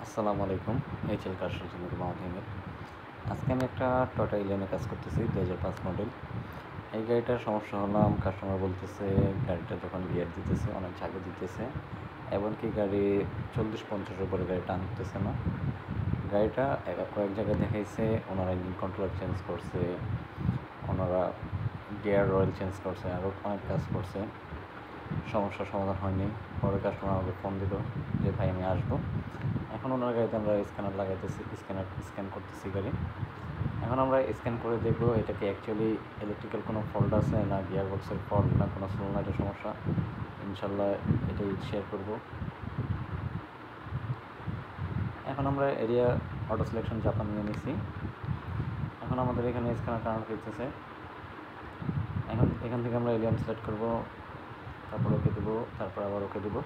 আসসালামু আলাইকুম। এইচএল কার সৌজন্যে মাহমুদ। আজকে আমি একটা টয়োটা ইলিয়নে কাজ করতেছি, 2005 মডেল। এই গাড়িটার সমস্যা হলাম, কাস্টমার বলতেছে গাড়িটা যখন গিয়ার দিতেছে অনেক ঝাঁকে দিতেছে, এমনকি গাড়ি 40-50-এর উপরে গাড়ি টানতেছে না। গাড়িটা কয়েক জায়গায় দেখাইছে, ওনারা ইঞ্জিন কন্ট্রোলার চেঞ্জ করছে, ওনারা গিয়ার অয়েল চেঞ্জ করছে, আরও অনেক কাজ করছে, সমস্যার সমাধান হয়নি। পরে কাস্টমার আমাকে ফোন দিল যে ভাই আমি আসবো। এখন ওনার গাড়িতে আমরা স্ক্যানার লাগাইতেছি, স্ক্যান করতেছি গাড়ি। এখন আমরা স্ক্যান করে দেখবো এটা কি অ্যাকচুয়ালি ইলেকট্রিক্যাল কোনো ফল্ট আছে, না গিয়ার বক্সের ফল্ট, না কোনো সোলনাইটের সমস্যা। ইনশাল্লাহ এটাই শেয়ার করব। এখন আমরা এরিয়া অটো সিলেকশন জাপান নিয়ে নিছি। এখন আমাদের এখানে স্ক্যানার কানেক্ট হইতেছে। এখন এখান থেকে আমরা এলিয়ান সিলেক্ট করব, তারপর ওকে দেবো, তারপর আবার ওকে দেবো।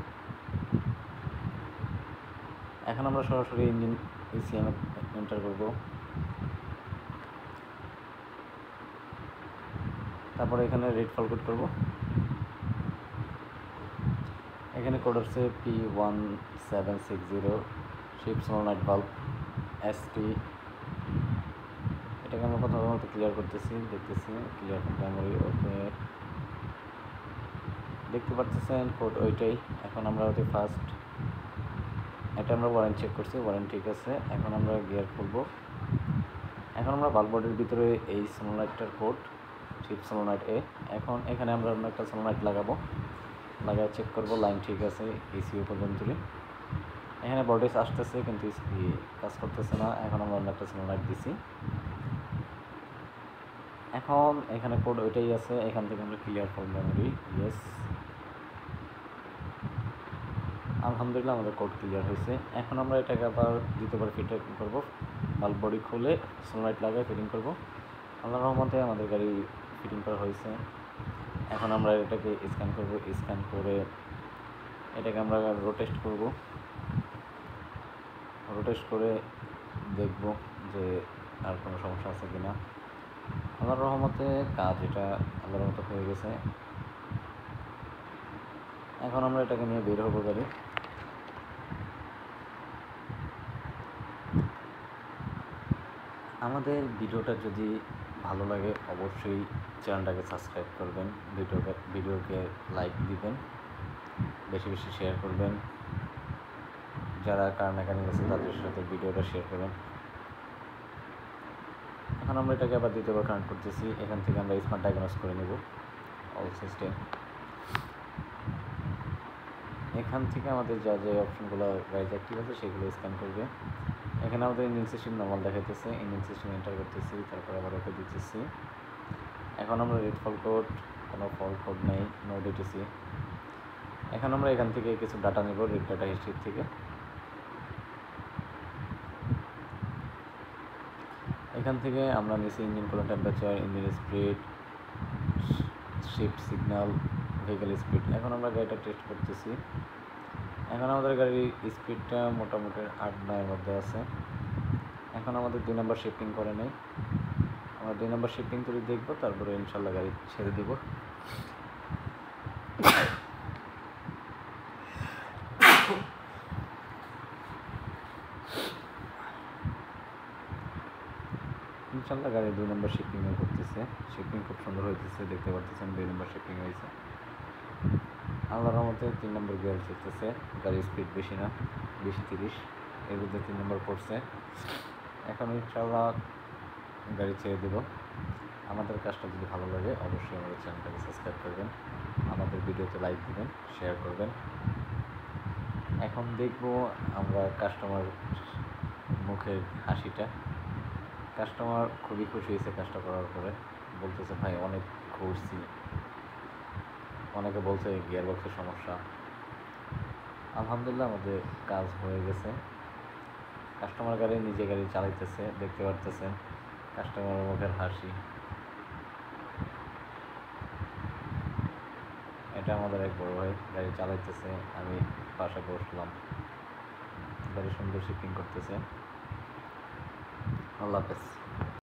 এখন আমরা সরাসরি ইঞ্জিন ইসিএম এন্টার করব। তারপরে এখানে রেড ফল কোড করব। এখানে কোড হচ্ছে P1760 শিপ সোলোনাইট বাল্ব ST। এটাকে আমরা প্রথমত ক্লিয়ার করতেছি, দেখতেছি ক্লিয়ার মেমোরি। ওকে, দেখতে পাচ্ছেন কোড ওইটাই। এখন আমরা ওতে ফার্স্ট এটা আমরা ওয়ারেন্টি চেক করছি, ওয়ারেন্টি ঠিক আছে। এখন আমরা গিয়ার খুলব। এখন আমরা বাল্ব বডির ভিতরে এই সোলোনাইটটার কোড শিপ সোলোনাইট A। এখন এখানে আমরা অন্য একটা সোলোনাইট লাগাবো, লাগায় চেক করব লাইন ঠিক আছে ECU পর্যন্ত। এখানে ভোল্টেজ আসতেছে কিন্তু কাজ করতেছে না। এখন আমরা অন্য একটা সোলোনাইট দিছি। এখন এখানে কোড ওইটাই আছে, এখান থেকে আমরা ক্লিয়ার ফর মেমোরি। ইয়েস, আলহামদুলিল্লাহ আমাদের কোড ক্লিয়ার হয়েছে। এখন আমরা এটাকে আবার দ্বিতীয়বার ফিট করবো, বাল্ব বডি খুলে সোলোনাইট লাগায় ফিটিং করব। আল্লাহর রহমতে আমাদের গাড়ি ফিটিং করা হয়েছে। এখন আমরা এটাকে স্ক্যান করব, স্ক্যান করে এটাকে আমরা রোটেট করব। রোটেট করে দেখব যে আর কোনো সমস্যা আছে কি না। আল্লাহর রহমতে কাজ এটা আল্লাহর রহমতে হয়ে গেছে। এখন আমরা এটাকে নিয়ে বের হবো গাড়ি। আমাদের ভিডিওটা যদি ভালো লাগে অবশ্যই চ্যানেলটাকে সাবস্ক্রাইব করবেন, ভিডিওকে লাইক দিবেন, বেশি বেশি শেয়ার করবেন। যারা কার মেকানিক আছে তাদের সাথে ভিডিওটা শেয়ার করবেন। এখন আমরা এটাকে আবার দ্বিতীয়বার কানেক্ট করতেছি। এখান থেকে আমরা স্মার্ট ডায়াগনোস করে নেব অল সিস্টেম। এখান থেকে আমাদের যা যে অপশনগুলো গাইজ অ্যাক্টিভ আছে সেগুলো স্ক্যান করবে। এখানে আমাদের ইঞ্জিন সিস্টেম নর্মাল দেখাইতেছে, ইঞ্জিন সিস্টেম এন্টার করতেছি, তারপর আবার ওকে দিতেছি। এখন আমরা রেড ফল কোড, কোনো ফল কোড নেই, নো ডিটিসি। এখন আমরা এখান থেকে কিছু ডাটা নেব রেড ডাটা হিস্ট্রি থেকে। এখান থেকে আমরা নিচ্ছি engine coolant temperature, engine speed, shift signal, vehicle speed. এখন আমরা গাড়িটা টেস্ট করতেছি। এখন আমাদের গাড়ির স্পিডটা মোটামুটি 8-9-এর মধ্যে আছে। এখন আমাদের 2 নম্বর শিফটিং করে নেই, আমরা 2 নম্বর শিফটিং করে দেখবো, তারপরে ইনশাল্লাহ গাড়ি ছেড়ে দেব। ইনশাল্লাহ গাড়ি 2 নম্বর শিফটিংয়ে করতেছে, শিফটিং খুব সুন্দর হইতেছে, দেখতে পাচ্ছেন 2 নম্বর শিফটিং হয়েছে। আল্লাহর রহমতে 3 নম্বর গিয়ার চলতেছে, গাড়ির স্পিড বেশি না, 20-30 এর মধ্যে 3 নম্বর পড়ছে। এখন ইনশাল্লাহ গাড়ি ছেড়ে দেব। আমাদের কাজটা যদি ভালো লাগে অবশ্যই আমাদের চ্যানেলটাকে সাবস্ক্রাইব করবেন, আমাদের ভিডিওতে লাইক দিবেন, শেয়ার করবেন। এখন দেখব আমরা কাস্টমার মুখের হাসিটা। কাস্টমার খুবই খুশি হয়েছে কাজটা করার পরে, বলতেছে ভাই অনেক ঘুরছি। অনেকে বলছে গিয়ার বক্সের সমস্যা। আলহামদুলিল্লাহ আমাদের কাজ হয়ে গেছে। কাস্টমার গাড়ি নিজে গাড়ি চালাইতেছে, দেখতে পারতেছেন কাস্টমারের মুখের হাসি। এটা আমাদের এক বড় ভাই গাড়ি চালাইতেছে, আমি পাশে বসলাম, গাড়ি সুন্দর শিফটিং করতেছে। আল্লাহ হাফেজ।